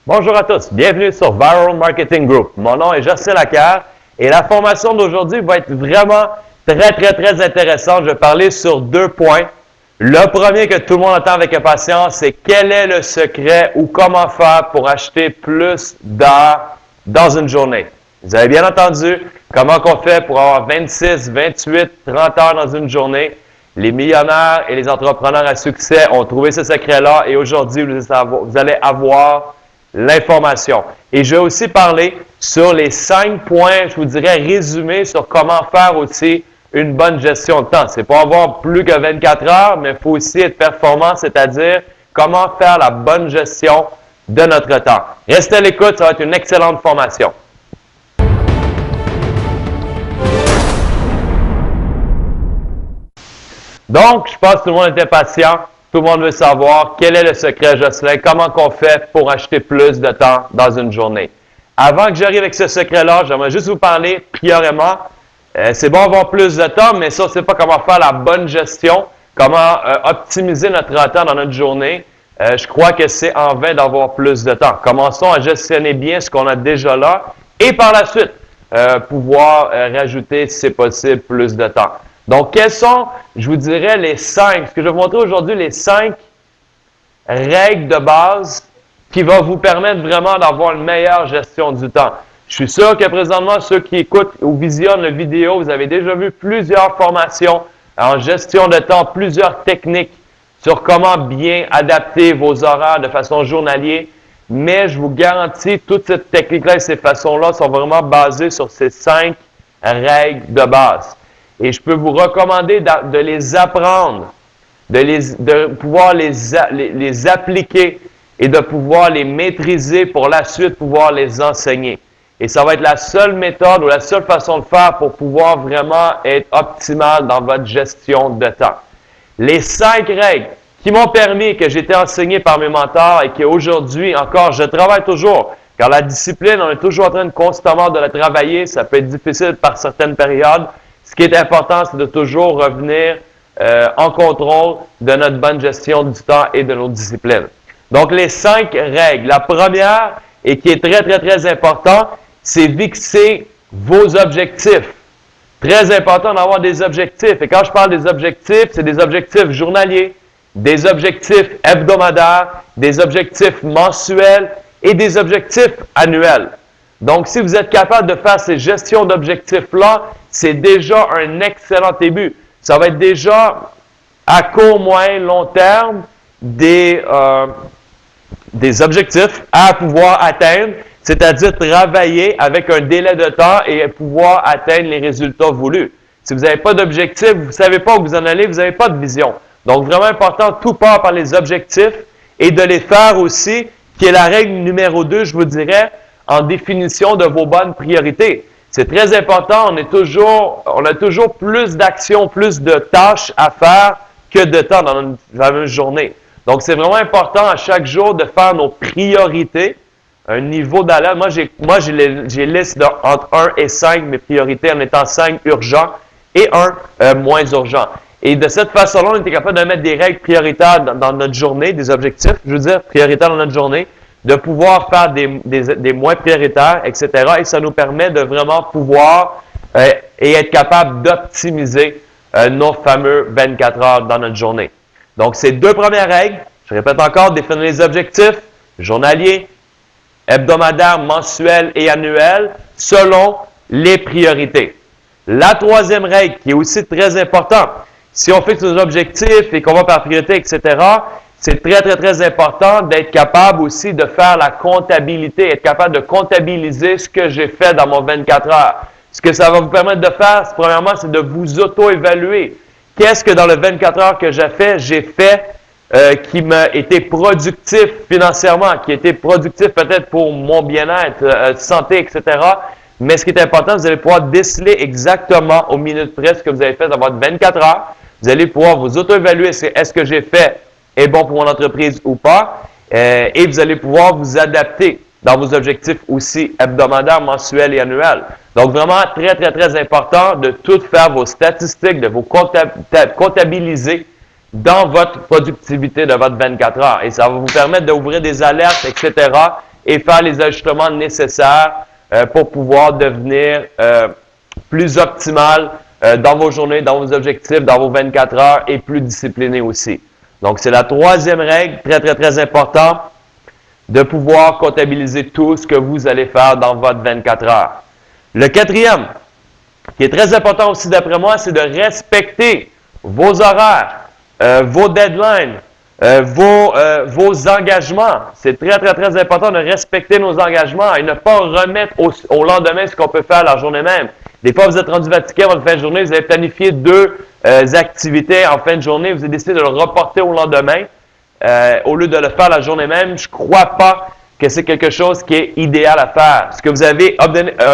Bonjour à tous, bienvenue sur Viral Marketing Group. Mon nom est Jocelyn Lacaire et la formation d'aujourd'hui va être vraiment très intéressante. Je vais parler sur 2 points. Le premier que tout le monde attend avec impatience, c'est quel est le secret ou comment faire pour acheter plus d'heures dans une journée. Vous avez bien entendu comment on fait pour avoir 26, 28, 30 heures dans une journée. Les millionnaires et les entrepreneurs à succès ont trouvé ce secret-là et aujourd'hui, vous allez avoir l'information. Et je vais aussi parler sur les 5 points, je vous dirais, résumés sur comment faire aussi une bonne gestion de temps. C'est pas avoir plus que 24 heures, mais il faut aussi être performant, c'est-à-dire comment faire la bonne gestion de notre temps. Restez à l'écoute, ça va être une excellente formation. Donc, je pense que tout le monde était patient. Tout le monde veut savoir quel est le secret, Jocelyn, comment qu'on fait pour acheter plus de temps dans une journée. Avant que j'arrive avec ce secret-là, j'aimerais juste vous parler prioritairement. C'est bon d'avoir plus de temps, mais ça, c'est pas comment faire la bonne gestion, comment optimiser notre temps dans notre journée. Je crois que c'est en vain d'avoir plus de temps. Commençons à gestionner bien ce qu'on a déjà là et par la suite, pouvoir rajouter, si c'est possible, plus de temps. Donc, quels sont, je vous dirais, les 5, ce que je vais vous montrer aujourd'hui, les 5 règles de base qui vont vous permettre vraiment d'avoir une meilleure gestion du temps. Je suis sûr que présentement, ceux qui écoutent ou visionnent la vidéo, vous avez déjà vu plusieurs formations en gestion de temps, plusieurs techniques sur comment bien adapter vos horaires de façon journalière. Mais je vous garantis, toutes ces techniques-là et ces façons-là sont vraiment basées sur ces 5 règles de base. Et je peux vous recommander de les apprendre, de pouvoir les appliquer et de pouvoir les maîtriser pour la suite pouvoir les enseigner. Et ça va être la seule méthode ou la seule façon de faire pour pouvoir vraiment être optimal dans votre gestion de temps. Les 5 règles qui m'ont permis, que j'ai été enseigné par mes mentors et qu'aujourd'hui encore, je travaille toujours. Car la discipline, on est toujours en train de constamment de la travailler. Ça peut être difficile par certaines périodes. Ce qui est important, c'est de toujours revenir en contrôle de notre bonne gestion du temps et de nos disciplines. Donc, les 5 règles. La première, et qui est très important, c'est fixer vos objectifs. Très important d'avoir des objectifs. Et quand je parle des objectifs, c'est des objectifs journaliers, des objectifs hebdomadaires, des objectifs mensuels et des objectifs annuels. Donc, si vous êtes capable de faire ces gestions d'objectifs-là, c'est déjà un excellent début. Ça va être déjà à court, moyen, long terme des objectifs à pouvoir atteindre, c'est-à-dire travailler avec un délai de temps et pouvoir atteindre les résultats voulus. Si vous n'avez pas d'objectif, vous ne savez pas où vous en allez, vous n'avez pas de vision. Donc, vraiment important, tout part par les objectifs et de les faire aussi, qui est la règle numéro 2, je vous dirais, en définition de vos bonnes priorités. C'est très important, on a toujours plus d'actions, plus de tâches à faire que de temps dans une journée. Donc, c'est vraiment important à chaque jour de faire nos priorités, un niveau d'alerte. Moi, j'ai liste entre 1 et 5, mes priorités en étant 5 urgents et 1 moins urgent. Et de cette façon-là, on était capable de mettre des règles prioritaires dans notre journée, des objectifs, je veux dire, prioritaires dans notre journée, de pouvoir faire des moins prioritaires, etc. Et ça nous permet de vraiment pouvoir et être capable d'optimiser nos fameux 24 heures dans notre journée. Donc, ces 2 premières règles, je répète encore, définir les objectifs journaliers, hebdomadaires, mensuels et annuels selon les priorités. La 3e règle, qui est aussi très importante, si on fixe nos objectifs et qu'on va par priorité, etc., c'est très important d'être capable aussi de faire la comptabilité, être capable de comptabiliser ce que j'ai fait dans mon 24 heures. Ce que ça va vous permettre de faire, premièrement, c'est de vous auto-évaluer. Qu'est-ce que dans le 24 heures que j'ai fait qui m'a été productif financièrement, qui a été productif peut-être pour mon bien-être, santé, etc. Mais ce qui est important, vous allez pouvoir déceler exactement aux minutes près ce que vous avez fait dans votre 24 heures. Vous allez pouvoir vous auto-évaluer, est-ce que j'ai fait est bon pour mon entreprise ou pas, et vous allez pouvoir vous adapter dans vos objectifs aussi hebdomadaires, mensuels et annuels. Donc, vraiment très important de tout faire vos statistiques, de vous comptabiliser dans votre productivité de votre 24 heures. Et ça va vous permettre d'ouvrir des alertes, etc. et faire les ajustements nécessaires pour pouvoir devenir plus optimal dans vos journées, dans vos objectifs, dans vos 24 heures et plus discipliné aussi. Donc, c'est la troisième règle, très, très, très important, de pouvoir comptabiliser tout ce que vous allez faire dans votre 24 heures. Le quatrième, qui est très important aussi d'après moi, c'est de respecter vos horaires, vos deadlines, vos engagements. C'est très, très, très important de respecter nos engagements et ne pas remettre au lendemain ce qu'on peut faire la journée même. Des fois, vous êtes rendu fatigué avant la fin de journée, vous avez planifié deux activités en fin de journée, vous avez décidé de le reporter au lendemain au lieu de le faire la journée même. Je ne crois pas que c'est quelque chose qui est idéal à faire. Ce que vous avez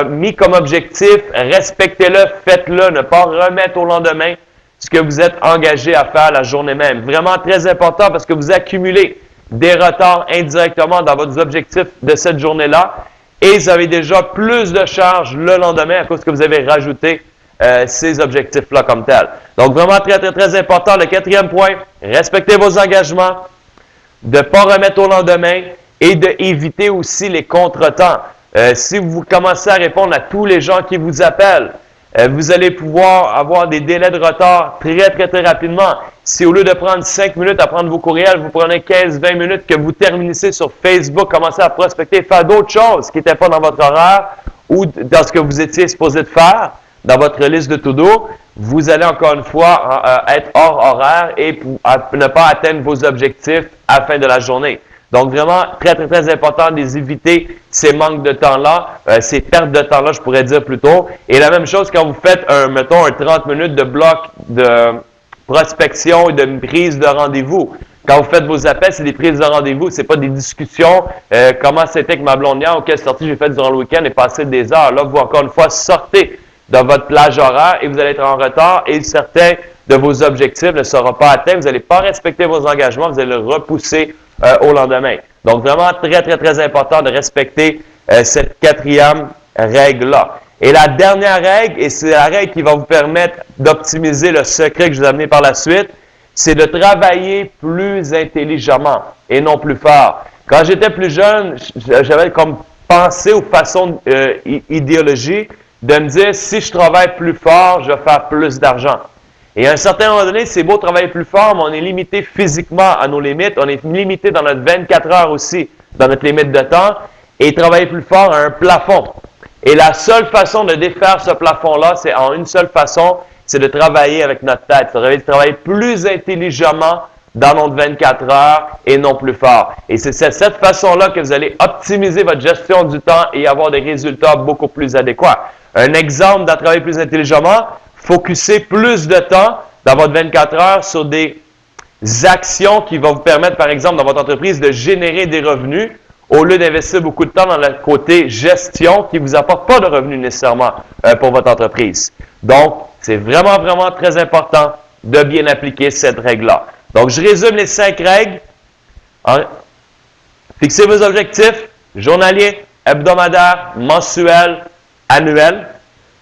mis comme objectif, respectez-le, faites-le, ne pas remettre au lendemain ce que vous êtes engagé à faire la journée même. Vraiment très important parce que vous accumulez des retards indirectement dans votre objectif de cette journée-là et vous avez déjà plus de charges le lendemain à cause que vous avez rajouté ces objectifs-là comme tels. Donc vraiment très, très, très important. Le quatrième point, respectez vos engagements, de ne pas remettre au lendemain et d'éviter aussi les contretemps. Si vous commencez à répondre à tous les gens qui vous appellent, vous allez pouvoir avoir des délais de retard très, très, très rapidement. Si au lieu de prendre 5 minutes à prendre vos courriels, vous prenez 15-20 minutes que vous terminez sur Facebook, commencez à prospecter, faire d'autres choses qui n'étaient pas dans votre horaire ou dans ce que vous étiez supposé de faire, dans votre liste de to-do, vous allez encore une fois être hors horaire et ne pas atteindre vos objectifs à la fin de la journée. Donc, vraiment, très, très, très important d'éviter ces manques de temps-là, ces pertes de temps-là, je pourrais dire plutôt. Et la même chose quand vous faites, mettons, un 30 minutes de bloc de prospection et de prise de rendez-vous. Quand vous faites vos appels, c'est des prises de rendez-vous, c'est pas des discussions. Comment c'était que ma blonde hier ou quelle sortie j'ai faite durant le week-end et passé des heures. Là, vous, encore une fois, sortez de votre plage horaire et vous allez être en retard et certains de vos objectifs ne seront pas atteints. Vous n'allez pas respecter vos engagements, vous allez le repousser au lendemain. Donc, vraiment très, très, très important de respecter cette quatrième règle-là. Et la dernière règle, et c'est la règle qui va vous permettre d'optimiser le secret que je vous ai amené par la suite, c'est de travailler plus intelligemment et non plus fort. Quand j'étais plus jeune, j'avais comme pensée ou façon idéologie de me dire, si je travaille plus fort, je vais faire plus d'argent. Et à un certain moment donné, c'est beau de travailler plus fort, mais on est limité physiquement à nos limites. On est limité dans notre 24 heures aussi, dans notre limite de temps. Et travailler plus fort a un plafond. Et la seule façon de défaire ce plafond-là, c'est en une seule façon, c'est de travailler avec notre tête. De travailler plus intelligemment dans notre 24 heures et non plus fort. Et c'est cette façon-là que vous allez optimiser votre gestion du temps et avoir des résultats beaucoup plus adéquats. Un exemple de travailler plus intelligemment, focuser plus de temps dans votre 24 heures sur des actions qui vont vous permettre, par exemple, dans votre entreprise, de générer des revenus au lieu d'investir beaucoup de temps dans le côté gestion qui ne vous apporte pas de revenus nécessairement pour votre entreprise. Donc, c'est vraiment, vraiment très important de bien appliquer cette règle-là. Donc, je résume les 5 règles. Fixez vos objectifs journaliers, hebdomadaires, mensuels, annuels.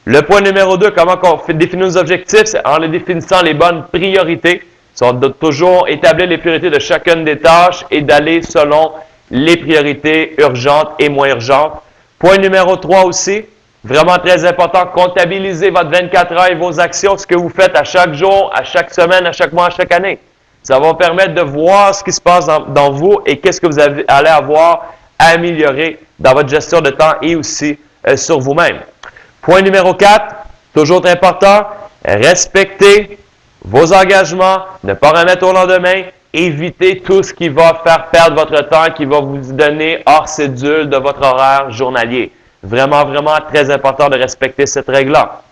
Le point numéro 2, comment on définit nos objectifs, c'est en les définissant les bonnes priorités. On doit toujours établir les priorités de chacune des tâches et d'aller selon les priorités urgentes et moins urgentes. Point numéro 3 aussi, vraiment très important, comptabilisez votre 24 heures et vos actions, ce que vous faites à chaque jour, à chaque semaine, à chaque mois, à chaque année. Ça va vous permettre de voir ce qui se passe dans vous et qu'est-ce que vous allez avoir à améliorer dans votre gestion de temps et aussi sur vous-même. Point numéro 4, toujours très important, respectez vos engagements, ne pas remettre au lendemain, évitez tout ce qui va faire perdre votre temps, qui va vous donner hors cédule de votre horaire journalier. Vraiment, vraiment très important de respecter cette règle-là.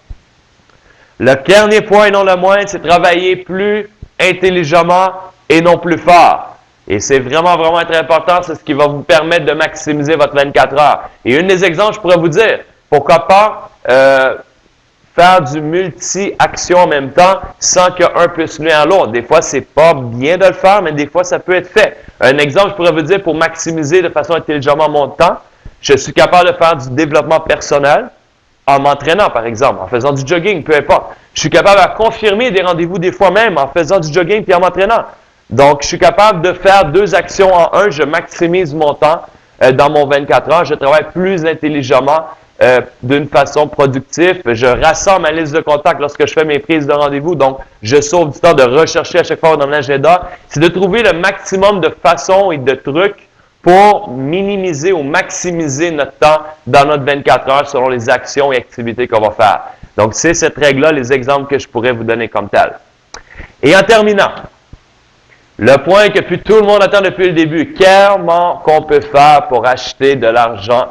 Le dernier point, et non le moindre, c'est travailler plus intelligemment et non plus fort. Et c'est vraiment, vraiment très important, c'est ce qui va vous permettre de maximiser votre 24 heures. Et un des exemples, je pourrais vous dire, pourquoi pas faire du multi-action en même temps sans qu'un puisse nuire à l'autre. Des fois, c'est pas bien de le faire, mais des fois, ça peut être fait. Un exemple, je pourrais vous dire, pour maximiser de façon intelligemment mon temps, je suis capable de faire du développement personnel en m'entraînant, par exemple, en faisant du jogging, peu importe. Je suis capable de confirmer des rendez-vous des fois même en faisant du jogging puis en m'entraînant. Donc, je suis capable de faire 2 actions en un, je maximise mon temps dans mon 24 heures. Je travaille plus intelligemment, d'une façon productive. Je rassemble ma liste de contacts lorsque je fais mes prises de rendez-vous. Donc, je sauve du temps de rechercher à chaque fois dans l'agenda. C'est de trouver le maximum de façons et de trucs pour minimiser ou maximiser notre temps dans notre 24 heures selon les actions et activités qu'on va faire. Donc, c'est cette règle-là, les exemples que je pourrais vous donner comme tel. Et en terminant, le point que tout le monde attend depuis le début, comment qu'on peut faire pour acheter de l'argent,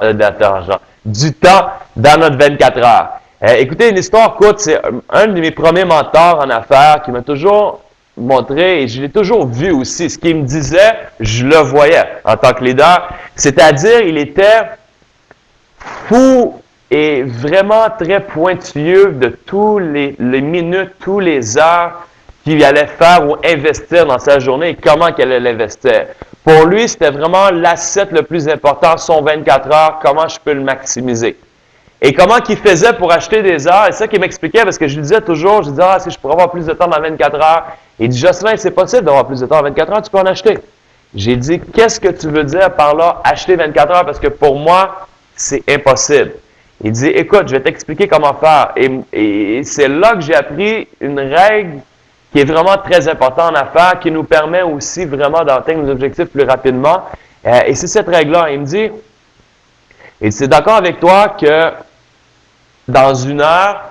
du temps dans notre 24 heures? Écoutez, une histoire courte, c'est un de mes premiers mentors en affaires qui m'a toujours montré, et je l'ai toujours vu aussi, ce qu'il me disait, je le voyais en tant que leader, c'est-à-dire il était fou et vraiment très pointilleux de tous les minutes, tous les heures qu'il allait faire ou investir dans sa journée et comment qu'elle allait l'investir. Pour lui, c'était vraiment l'asset le plus important, son 24 heures, comment je peux le maximiser. Et comment qu'il faisait pour acheter des heures, et c'est ça qu'il m'expliquait, parce que je lui disais toujours, je lui disais, si je pourrais avoir plus de temps dans 24 heures, il dit, Jocelyn, c'est possible d'avoir plus de temps dans 24 heures, tu peux en acheter. J'ai dit, qu'est-ce que tu veux dire par là, acheter 24 heures, parce que pour moi, c'est impossible. Il dit, écoute, je vais t'expliquer comment faire. Et c'est là que j'ai appris une règle qui est vraiment très importante en affaires, qui nous permet aussi vraiment d'atteindre nos objectifs plus rapidement. Et c'est cette règle-là. Il me dit, et c'est d'accord avec toi que dans une heure,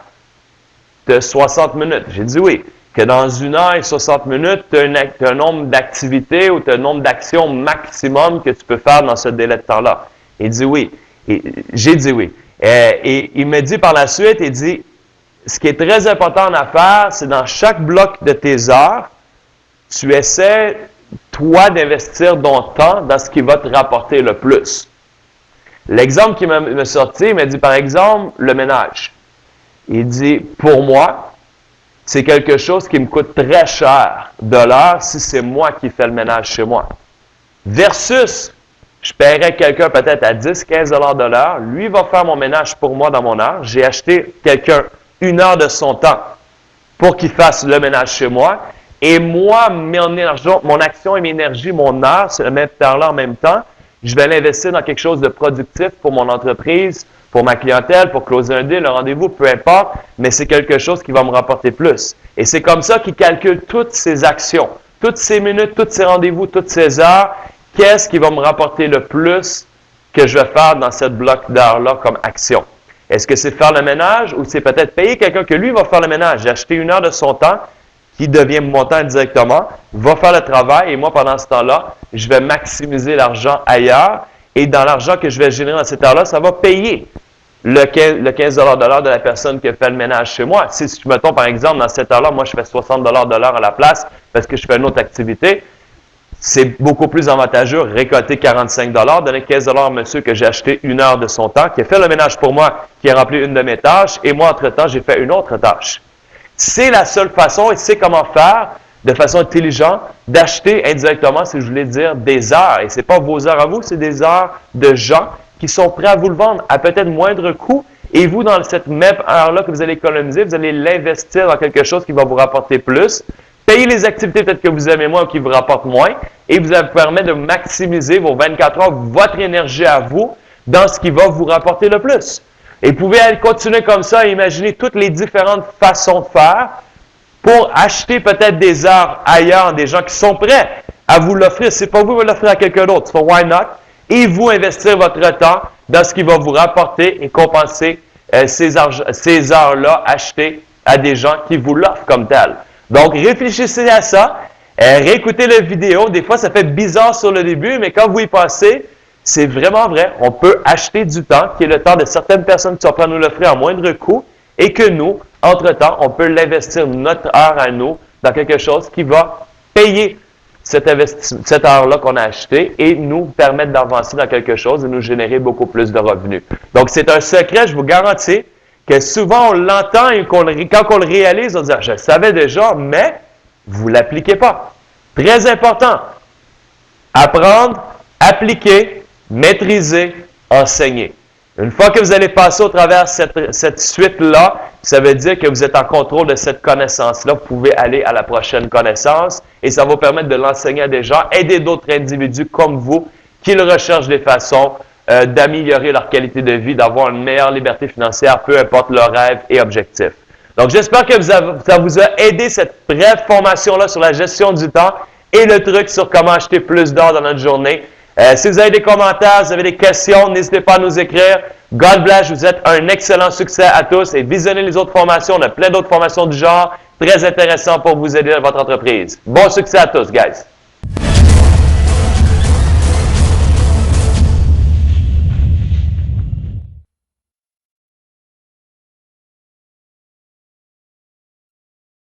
tu as 60 minutes. J'ai dit oui. Que dans une heure et 60 minutes, tu as un nombre d'activités ou tu as un nombre d'actions maximum que tu peux faire dans ce délai de temps-là. Il dit oui. Et j'ai dit oui. Et il me dit par la suite, il dit, ce qui est très important en affaires, c'est dans chaque bloc de tes heures, tu essaies, toi, d'investir ton temps dans ce qui va te rapporter le plus. L'exemple qu'il m'a sorti, il m'a dit, par exemple, le ménage. Il dit, pour moi, c'est quelque chose qui me coûte très cher de l'heure si c'est moi qui fais le ménage chez moi. Versus, je paierais quelqu'un peut-être à 10, 15 $ de l'heure. Lui va faire mon ménage pour moi dans mon heure. J'ai acheté quelqu'un 1 heure de son temps pour qu'il fasse le ménage chez moi. Et moi, mon action et mon énergie, mon heure, c'est le même temps-là en même temps. Je vais l'investir dans quelque chose de productif pour mon entreprise, pour ma clientèle, pour closer un deal, le rendez-vous, peu importe, mais c'est quelque chose qui va me rapporter plus. Et c'est comme ça qu'il calcule toutes ses actions, toutes ces minutes, tous ces rendez-vous, toutes ces heures. Qu'est-ce qui va me rapporter le plus que je vais faire dans cette bloc d'heures-là comme action? Est-ce que c'est faire le ménage ou c'est peut-être payer quelqu'un que lui va faire le ménage? J'ai acheté 1 heure de son temps qui devient mon temps directement, va faire le travail et moi, pendant ce temps-là, je vais maximiser l'argent ailleurs et dans l'argent que je vais générer dans cette heure-là, ça va payer le 15 $ de l'heure de la personne qui a fait le ménage chez moi. Si, mettons, par exemple, dans cette heure-là, moi, je fais 60 $ de l'heure à la place parce que je fais une autre activité, c'est beaucoup plus avantageux récolter 45 $, donner 15 $ à monsieur que j'ai acheté 1 heure de son temps, qui a fait le ménage pour moi, qui a rempli une de mes tâches, et moi, entre-temps, j'ai fait une autre tâche. C'est la seule façon, et c'est comment faire, de façon intelligente, d'acheter indirectement, si je voulais dire, des heures. Et ce n'est pas vos heures à vous, c'est des heures de gens qui sont prêts à vous le vendre à peut-être moindre coût. Et vous, dans cette même heure-là que vous allez économiser, vous allez l'investir dans quelque chose qui va vous rapporter plus. Payez les activités peut-être que vous aimez moins ou qui vous rapportent moins. Et vous allez vous permettre de maximiser vos 24 heures, votre énergie à vous, dans ce qui va vous rapporter le plus. Et vous pouvez continuer comme ça et imaginer toutes les différentes façons de faire pour acheter peut-être des heures ailleurs, des gens qui sont prêts à vous l'offrir. C'est pas vous l'offrir à quelqu'un d'autre. So why not? Et vous investir votre temps dans ce qui va vous rapporter et compenser ces heures-là achetées à des gens qui vous l'offrent comme tel. Donc, réfléchissez à ça. Réécoutez la vidéo. Des fois, ça fait bizarre sur le début, mais quand vous y passez, c'est vraiment vrai. On peut acheter du temps, qui est le temps de certaines personnes qui sont prêtes à nous l'offrir à moindre coût, et que nous, entre-temps, on peut l'investir notre heure à nous dans quelque chose qui va payer cette heure-là qu'on a acheté et nous permettre d'avancer dans quelque chose et nous générer beaucoup plus de revenus. Donc, c'est un secret, je vous garantis, que souvent on l'entend et quand on le réalise, on dit « Je le savais déjà, mais vous ne l'appliquez pas. » Très important. Apprendre, appliquer, maîtriser, enseigner. Une fois que vous allez passer au travers cette suite-là, ça veut dire que vous êtes en contrôle de cette connaissance-là. Vous pouvez aller à la prochaine connaissance et ça va vous permettre de l'enseigner à des gens, aider d'autres individus comme vous qu'ils recherchent des façons d'améliorer leur qualité de vie, d'avoir une meilleure liberté financière, peu importe leur rêve et objectif. Donc, j'espère que ça vous a aidé cette brève formation-là sur la gestion du temps et le truc sur comment acheter plus d'or dans notre journée. Si vous avez des commentaires, vous avez des questions, n'hésitez pas à nous écrire. God bless, je vous souhaite un excellent succès à tous et visionnez les autres formations. On a plein d'autres formations du genre, très intéressantes pour vous aider dans votre entreprise. Bon succès à tous, guys!